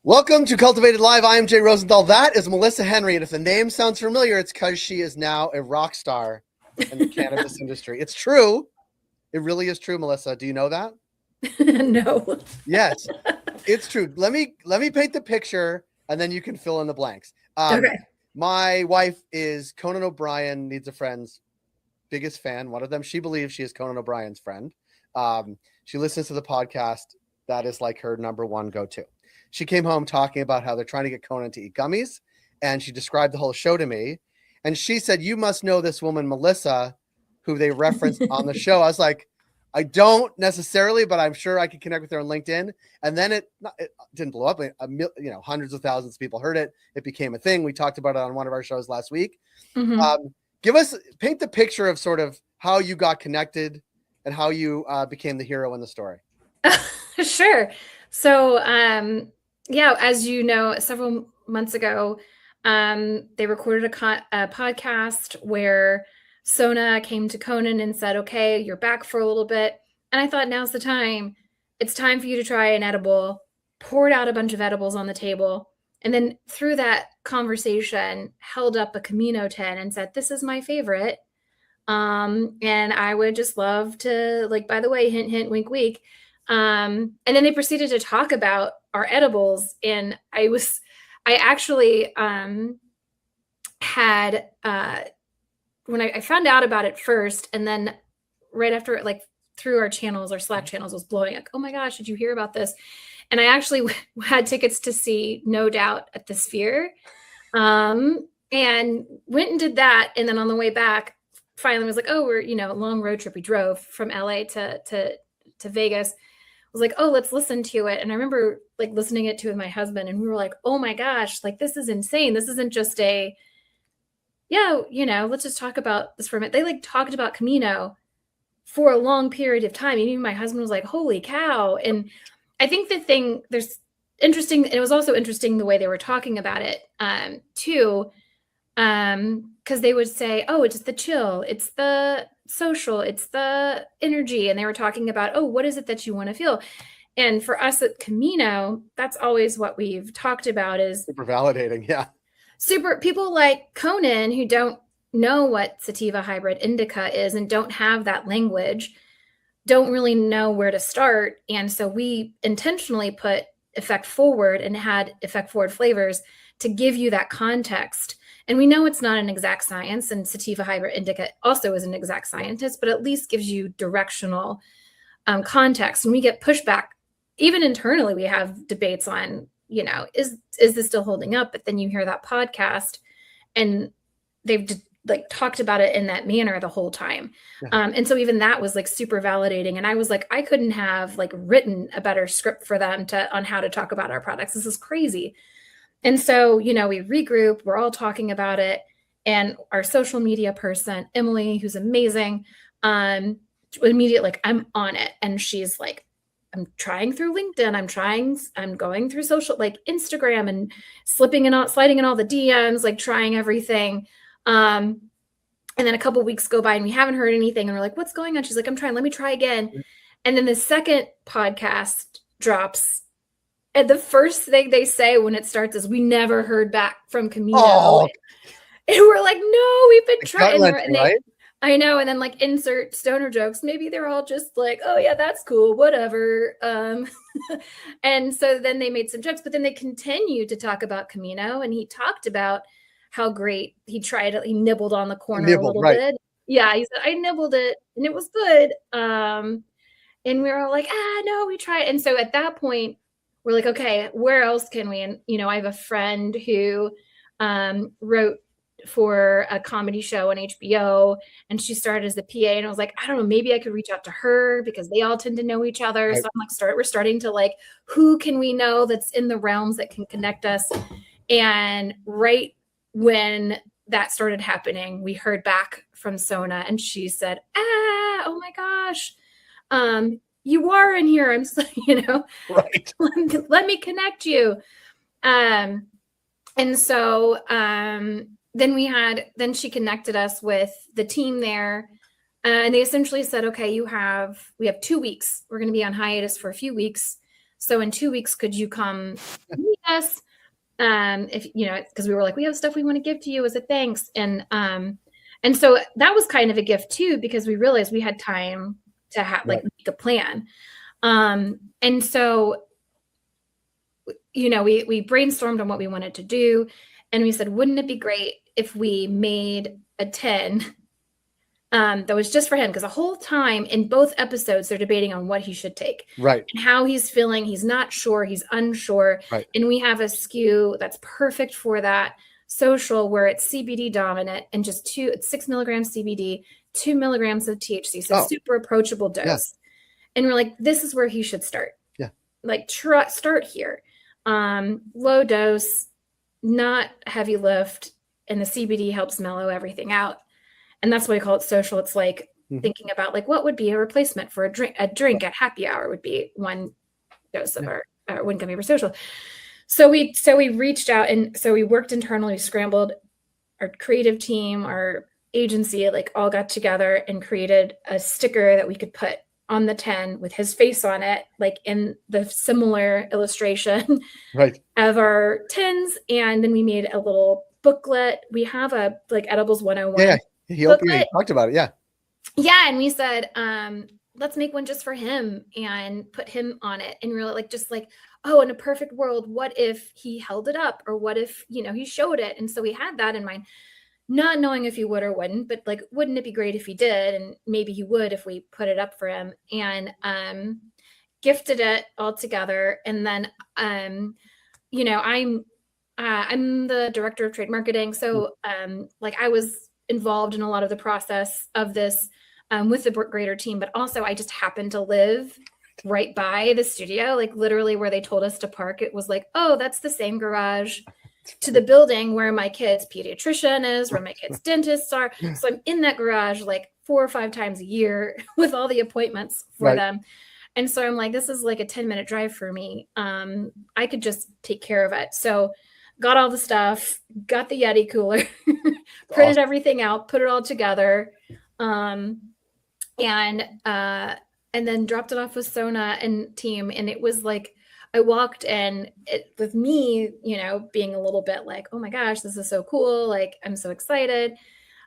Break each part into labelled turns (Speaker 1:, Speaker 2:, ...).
Speaker 1: Welcome to Cultivated Live. I am Jay Rosenthal. That is Melissa Henry. And if the name sounds familiar, it's because she is now a rock star in the cannabis industry. It's true. It really is true, Melissa. Do you know that?
Speaker 2: No.
Speaker 1: Yes, it's true. Let me paint the picture and then you can fill in the blanks.
Speaker 2: Okay.
Speaker 1: My wife is Conan O'Brien, Needs a Friend's biggest fan. One of them. She believes she is Conan O'Brien's friend. She listens to the podcast. That is like her number one go-to. She came home talking about how they're trying to get Conan to eat gummies, and she described the whole show to me. And she said, "You must know this woman, Melissa, who they referenced on the show." I was like, "I don't necessarily, but I'm sure I could connect with her on LinkedIn." And then it didn't blow up. Hundreds of thousands of people heard it. It became a thing. We talked about it on one of our shows last week.
Speaker 2: Mm-hmm.
Speaker 1: Paint the picture of sort of how you got connected and how you became the hero in the story.
Speaker 2: Sure. So, as you know, several months ago, they recorded a podcast where Sona came to Conan and said, "Okay, you're back for a little bit." And I thought, now's the time. It's time for you to try an edible. Poured out a bunch of edibles on the table. And then through that conversation, held up a Camino 10 and said, "This is my favorite. And I would just love to, like, by the way, hint, hint, wink, wink." And then they proceeded to talk about our edibles. And I actually had, when I found out about it first, and then right after, like, through our channels, our Slack channels was blowing, like, "Oh my gosh, did you hear about this?" And I actually had tickets to see No Doubt at the Sphere, and went and did that. And then on the way back, finally was like, "Oh, we're, a long road trip." We drove from LA to Vegas. I was like, "Oh, let's listen to it." And I remember, like, listening it to with my husband, and we were like, "Oh my gosh, like, this is insane. This isn't just let's just talk about this for a minute." They, like, talked about Camino for a long period of time. And even my husband was like, "Holy cow." And I think there's interesting, and it was also interesting the way they were talking about it, too. Because they would say, "Oh, it's the chill, it's the social, it's the energy." And they were talking about, "Oh, what is it that you want to feel?" And for us at Camino, that's always what we've talked about, is
Speaker 1: Super validating. Yeah.
Speaker 2: super people like Conan who don't know what sativa hybrid indica is and don't have that language, don't really know where to start. And so we intentionally put effect forward and had effect forward flavors to give you that context. And we know it's not an exact science, and sativa hybrid indica also isn't an exact scientist, but at least gives you directional context. And we get pushback, even internally. We have debates on, is this still holding up? But then you hear that podcast, and they've talked about it in that manner the whole time.
Speaker 1: Yeah.
Speaker 2: And so even that was, like, super validating. And I was like, I couldn't have, like, written a better script for them on how to talk about our products. This is crazy. And so, we regroup, we're all talking about it. And our social media person, Emily, who's amazing, immediately, like, "I'm on it." And she's like, "I'm trying through LinkedIn. I'm going through social, like, Instagram, and sliding in all the DMs, like, trying everything." And then a couple of weeks go by and we haven't heard anything. And we're like, "What's going on?" She's like, "I'm trying, let me try again." And then the second podcast drops. And the first thing they say when it starts is, "We never heard back from Camino."
Speaker 1: Oh.
Speaker 2: And we're like, "No, we've been trying."
Speaker 1: Right?
Speaker 2: I know. And then, like, insert stoner jokes. Maybe they're all just like, "Oh yeah, that's cool, whatever." And so then they made some jokes, but then they continued to talk about Camino. And he talked about how great he tried it. He nibbled on the corner a little bit. Yeah, he said, "I nibbled it and it was good." And we were all like, "No, we tried." And so at that point, we're like, "Okay, where else can we?" And, I have a friend who wrote for a comedy show on HBO, and she started as a PA. And I was like, I don't know, maybe I could reach out to her because they all tend to know each other. Right. So I'm like, we're starting to, like, who can we know that's in the realms that can connect us? And right when that started happening, we heard back from Sona, and she said, "Oh my gosh, you are in here. I'm so,
Speaker 1: right.
Speaker 2: Let me connect you." And so then she connected us with the team there, and they essentially said, "Okay, we have 2 weeks. We're going to be on hiatus for a few weeks. So in 2 weeks, could you come meet us? If you know, because we were like, we have stuff we want to give to you as a thanks. And so that was kind of a gift too, because we realized we had time to make a plan. And so, you know, we brainstormed on what we wanted to do, and we said, wouldn't it be great if we made a 10 that was just for him? Because the whole time in both episodes, they're debating on what he should take,
Speaker 1: right,
Speaker 2: and how he's feeling. He's not sure, he's unsure,
Speaker 1: right.
Speaker 2: And we have a SKU that's perfect for that, social, where it's CBD dominant, and just 6 milligrams CBD, 2 milligrams of THC, so super approachable dose.
Speaker 1: Yeah.
Speaker 2: And we're like, this is where he should start.
Speaker 1: Yeah,
Speaker 2: like start here, low dose, not heavy lift, and the CBD helps mellow everything out. And that's why we call it social. It's like thinking about like what would be a replacement for a drink at happy hour would be one dose of our one gummy for social. So we reached out, and so we worked internally. We scrambled, our creative team, our agency, like all got together and created a sticker that we could put on the 10 with his face on it, like in the similar illustration of our 10s. And then we made a little booklet. We have a like Edibles 101.
Speaker 1: Yeah. He talked about it. Yeah.
Speaker 2: Yeah. And we said, let's make one just for him and put him on it. And we were like, just like, oh, in a perfect world, what if he held it up, or what if, you know, he showed it? And so we had that in mind, not knowing if he would or wouldn't, but like, wouldn't it be great if he did? And maybe he would if we put it up for him, and gifted it all together. And then, you know, I'm the director of trade marketing. So like I was involved in a lot of the process of this with the greater team, but also I just happened to live right by the studio, like literally where they told us to park. It was like, oh, that's the same garage to the building where my kid's pediatrician is, where my kids' dentists are. So I'm in that garage like 4 or 5 times a year with all the appointments for them. And so I'm like, this is like a 10-minute drive for me. I could just take care of it. So got all the stuff, got the Yeti cooler, printed everything out, put it all together, and then dropped it off with Sona and team. And it was like, I walked in with me, you know, being a little bit like, oh my gosh, this is so cool. Like, I'm so excited.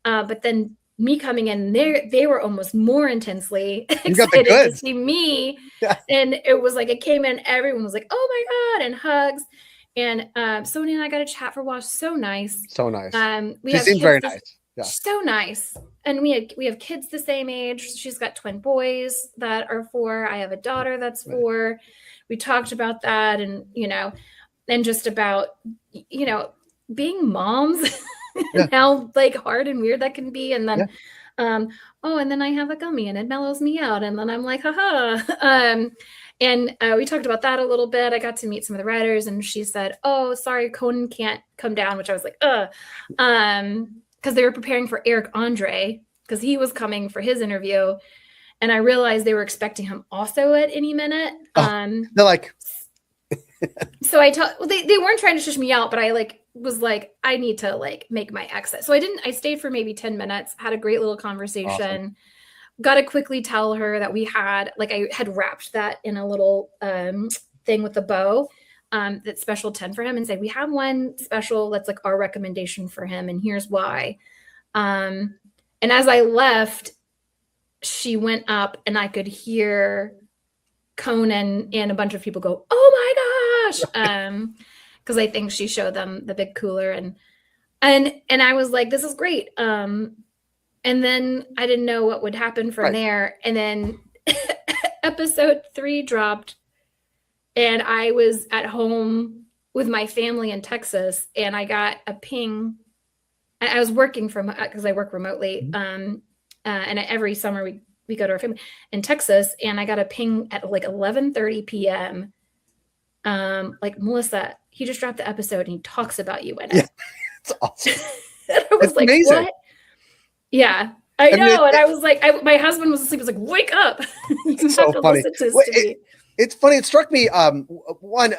Speaker 2: But then me coming in there, they were almost more intensely excited to see me. Yeah. And it was like, it came in, everyone was like, oh my God, and hugs. And Sonia and I got a chat for a while. So nice.
Speaker 1: So nice.
Speaker 2: She
Speaker 1: seems very nice.
Speaker 2: Yeah. So nice. And we have kids the same age. She's got twin boys that are 4. I have a daughter that's 4. We talked about that, and, you know, and just about, you know, being moms and how like hard and weird that can be. And then, oh, and then I have a gummy and it mellows me out. And then I'm like, haha. And we talked about that a little bit. I got to meet some of the writers, and she said, oh, sorry, Conan can't come down, which I was like, because they were preparing for Eric Andre, because he was coming for his interview. And I realized they were expecting him also at any minute.
Speaker 1: They're like,
Speaker 2: so I they weren't trying to shush me out, but I like was like, I need to like make my exit. So I stayed for maybe 10 minutes, had a great little conversation. Awesome. Got to quickly tell her that we had, like, I had wrapped that in a little thing with a bow, that's special 10 for him, and said, we have one special that's like our recommendation for him, and here's why. And as I left, she went up, and I could hear Conan and a bunch of people go, oh my gosh. Because I think she showed them the big cooler, and I was like, this is great. And then I didn't know what would happen from there. And then episode 3 dropped, and I was at home with my family in Texas, and I got a ping. I was working because I work remotely. And every summer we go to our family in Texas, and I got a ping at like 11:30 p.m. Like, Melissa, he just dropped the episode and he talks about you in it. Yeah,
Speaker 1: it's awesome.
Speaker 2: I was like, amazing. What? Yeah, I know. And I was like, my husband was asleep. I was like, wake up. You have
Speaker 1: so
Speaker 2: to
Speaker 1: funny.
Speaker 2: Listen to this.
Speaker 1: It's funny. It struck me, one,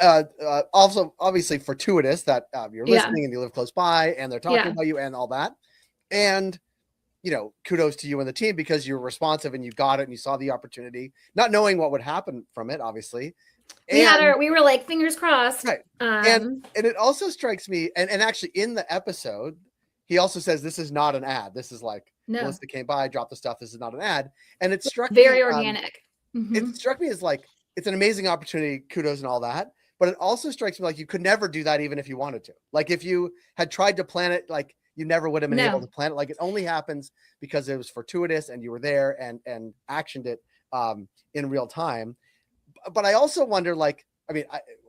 Speaker 1: also obviously fortuitous that you're listening and you live close by, and they're talking about you and all that. And, you know, kudos to you and the team, because you're responsive and you got it and you saw the opportunity, not knowing what would happen from it, obviously.
Speaker 2: We were like, fingers crossed.
Speaker 1: Right. And it also strikes me, and actually in the episode, he also says this is not an ad. This is like Melissa came by, dropped the stuff. This is not an ad. And it struck me
Speaker 2: very organic.
Speaker 1: It struck me as like it's an amazing opportunity, kudos and all that. But it also strikes me like you could never do that even if you wanted to. Like if you had tried to plan it, like you never would have been able to plan it. Like it only happens because it was fortuitous and you were there and actioned it in real time. But I also wonder, like, I mean,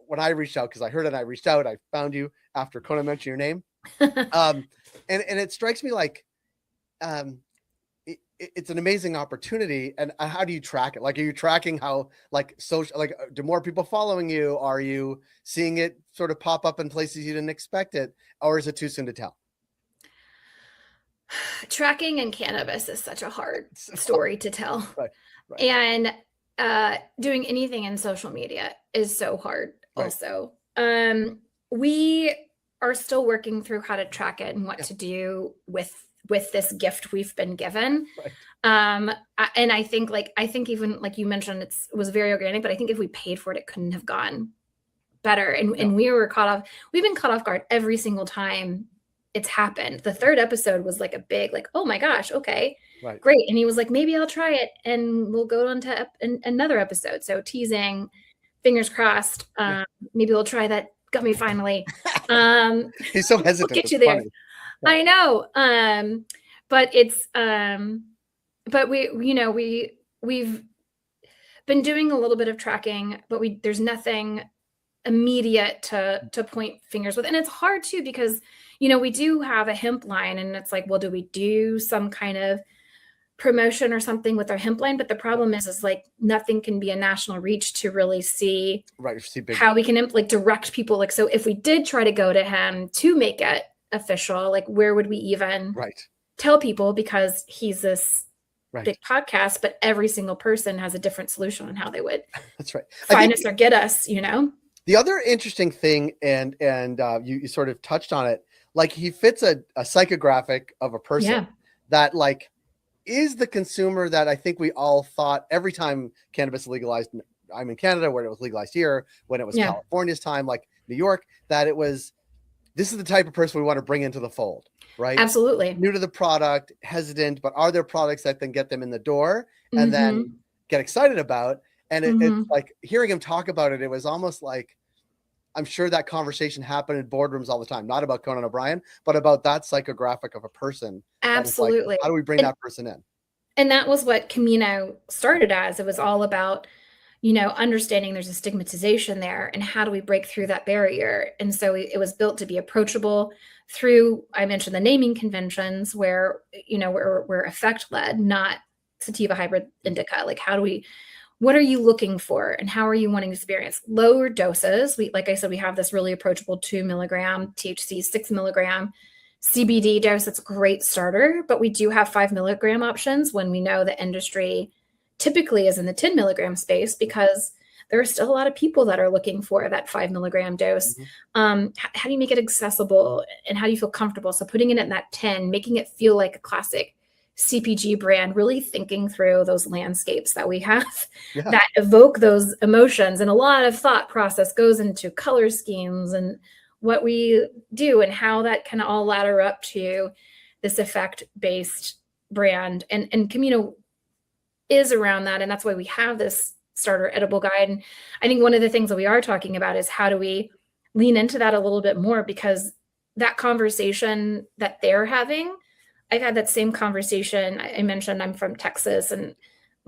Speaker 1: when I reached out, because I heard it, I reached out, I found you after Conan mentioned your name. And it strikes me like it's an amazing opportunity. And how do you track it? Like, are you tracking how, like, social, like, do more people following you? Are you seeing it sort of pop up in places you didn't expect it? Or is it too soon to tell?
Speaker 2: Tracking in cannabis is such a hard story to tell.
Speaker 1: Right.
Speaker 2: And doing anything in social media is so hard also. We are still working through how to track it and what to do with this gift we've been given. And I think even like you mentioned, it was very organic, but I think if we paid for it, it couldn't have gone better. And we were caught off. We've been caught off guard every single time it's happened. The third episode was like a big, like, oh my gosh, okay, great. And he was like, maybe I'll try it and we'll go on to another episode. So teasing, fingers crossed. Maybe we'll try that gummy finally.
Speaker 1: He's so hesitant.
Speaker 2: We'll get you there. I know. But it's, but we've been doing a little bit of tracking, but there's nothing immediate to point fingers with. And it's hard too, because, we do have a hemp line and it's like, well, do we do some kind of promotion or something with our hemp line? But the problem is like nothing can be a national reach to really see how we can direct people. Like, so if we did try to go to him to make it official, like where would we even tell people? Because he's this big podcast, but every single person has a different solution on how they would find us or get us,
Speaker 1: The other interesting thing, and you sort of touched on it, like he fits a psychographic of a person that like is the consumer that I think we all thought every time cannabis legalized. I'm in Canada, where it was legalized here, when it was California's time, like New York, that this is the type of person we want to bring into the fold, right?
Speaker 2: Absolutely.
Speaker 1: New to the product, hesitant, but are there products that can get them in the door and then get excited about? And it's like hearing him talk about it, it was almost like, I'm sure that conversation happened in boardrooms all the time, not about Conan O'Brien, but about that psychographic of a person.
Speaker 2: Absolutely.
Speaker 1: Like, how do we bring that person in?
Speaker 2: And that was what Camino started as. It was all about, understanding there's a stigmatization there and how do we break through that barrier? And so it was built to be approachable through, I mentioned the naming conventions where, we're effect led, not sativa hybrid indica. Like, what are you looking for and how are you wanting to experience lower doses? Like I said, we have this really approachable 2 milligram THC, 6 milligram CBD dose. That's a great starter, but we do have 5 milligram options when we know the industry typically is in the 10 milligram space, because there are still a lot of people that are looking for that 5 milligram dose. How do you make it accessible and how do you feel comfortable? So putting it in that 10, making it feel like a classic CPG brand, really thinking through those landscapes that we have that evoke those emotions. And a lot of thought process goes into color schemes and what we do and how that can all ladder up to this effect-based brand. And Camino is around that. And that's why we have this starter edible guide. And I think one of the things that we are talking about is how do we lean into that a little bit more, because that conversation that they're having, I've had that same conversation. I mentioned I'm from Texas and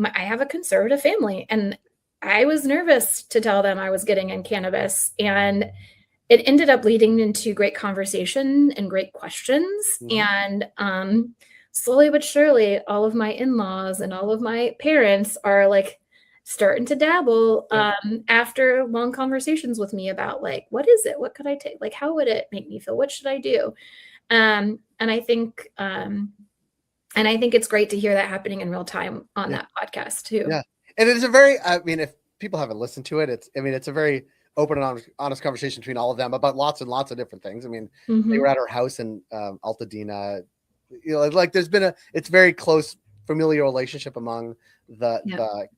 Speaker 2: I have a conservative family, and I was nervous to tell them I was getting in cannabis, and it ended up leading into great conversation and great questions. And slowly but surely, all of my in-laws and all of my parents are like starting to dabble after long conversations with me about like, what is it? What could I take? Like, how would it make me feel? What should I do? And I think it's great to hear that happening in real time on that podcast too. Yeah.
Speaker 1: And it is a very, I mean, if people haven't listened to it, it's a very open and honest conversation between all of them about lots and lots of different things. I mean, they were at our house in Altadena, like there's been it's very close familial relationship among the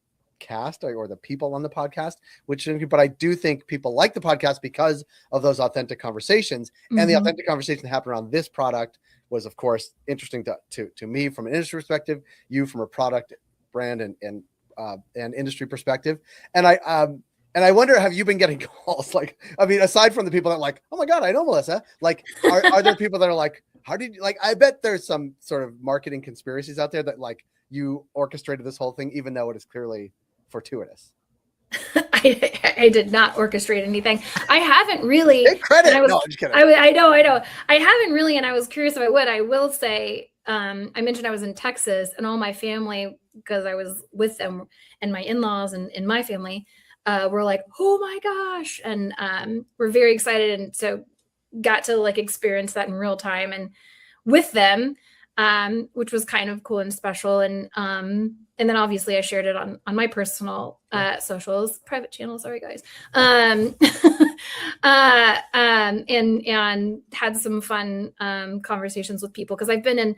Speaker 1: cast or the people on the podcast, but I do think people like the podcast because of those authentic conversations. And the authentic conversation that happened around this product was, of course, interesting to me from an industry perspective, you from a product, brand, and industry perspective. And I wonder, have you been getting calls? Like, I mean, aside from the people that are like, oh my God, I know Melissa, like, are there people that are like, how did you, like, I bet there's some sort of marketing conspiracies out there that like you orchestrated this whole thing, even though it is clearly fortuitous.
Speaker 2: I did not orchestrate anything. I haven't really.
Speaker 1: Take credit.
Speaker 2: No,
Speaker 1: I'm just kidding.
Speaker 2: I know. I haven't really, and I was curious if I would. I will say, I mentioned I was in Texas, and all my family, because I was with them, and my in-laws and my family, were like, "Oh my gosh!" and we're very excited, and so got to like experience that in real time and with them, which was kind of cool and special. And then obviously I shared it on my personal socials, private channel. Sorry, guys. And had some fun conversations with people, because I've been in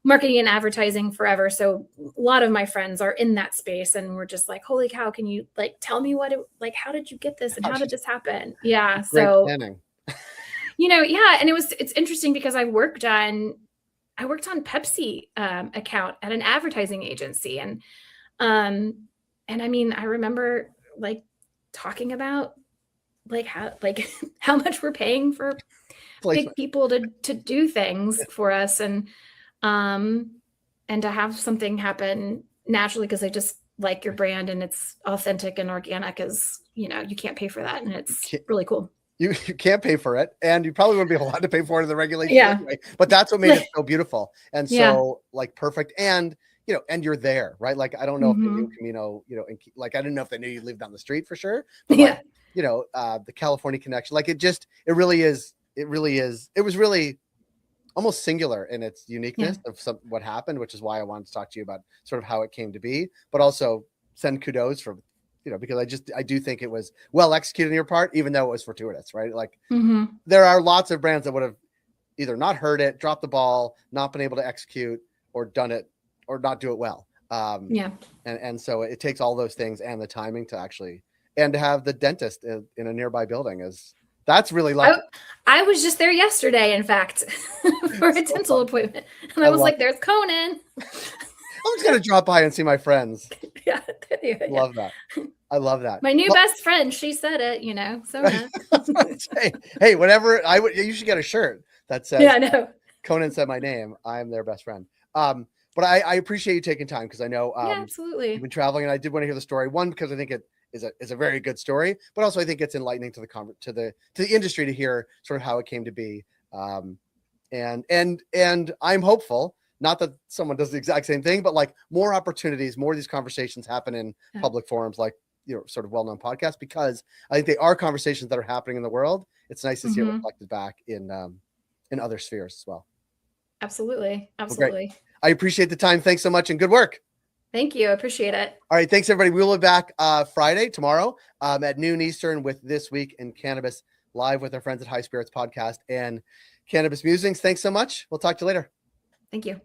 Speaker 2: marketing and advertising forever. So a lot of my friends are in that space, and we're just like, holy cow, can you like tell me how did you get this and how did this happen? Yeah. So
Speaker 1: planning.
Speaker 2: Yeah. And it's interesting because I worked on Pepsi account at an advertising agency. And I mean, I remember like talking about like how much we're paying for big people to do things for us, and to have something happen naturally because they just like your brand and it's authentic and organic is, you can't pay for that. And it's really cool.
Speaker 1: You can't pay for it, and you probably wouldn't be allowed to pay for it in the regulations anyway. But that's what made it so beautiful and so like perfect. And and you're there, right? Like I don't know if they knew Camino, and like I didn't know if they knew you lived down the street for sure. But like, the California connection, like it was really almost singular in its uniqueness of what happened, which is why I wanted to talk to you about sort of how it came to be, but also send kudos for. Because I do think it was well executed on your part, even though it was fortuitous, right? Like there are lots of brands that would have either not heard it, dropped the ball, not been able to execute, or done it or not do it well. And so it takes all those things and the timing to actually, and to have the dentist in a nearby building that's really lucky.
Speaker 2: I was just there yesterday, in fact, for a dental appointment. And I was like, there's Conan.
Speaker 1: I'm just going to drop by and see my friends. Love that. I love that.
Speaker 2: My new best friend, she said it, so
Speaker 1: hey, whatever. You should get a shirt that says,
Speaker 2: I know.
Speaker 1: Conan said my name. I'm their best friend. But I appreciate you taking time, because I know
Speaker 2: absolutely.
Speaker 1: You've been traveling, and I did want to hear the story. One, because I think it is a very good story, but also I think it's enlightening to the industry to hear sort of how it came to be. And I'm hopeful. Not that someone does the exact same thing, but like more opportunities, more of these conversations happen in public forums, like, sort of well-known podcasts, because I think they are conversations that are happening in the world. It's nice to see it reflected back in other spheres as well.
Speaker 2: Absolutely.
Speaker 1: Well, I appreciate the time. Thanks so much, and good work.
Speaker 2: Thank you. I appreciate it.
Speaker 1: All right. Thanks, everybody. We'll be back tomorrow at noon Eastern with This Week in Cannabis, live with our friends at High Spirits Podcast and Cannabis Musings. Thanks so much. We'll talk to you later.
Speaker 2: Thank you.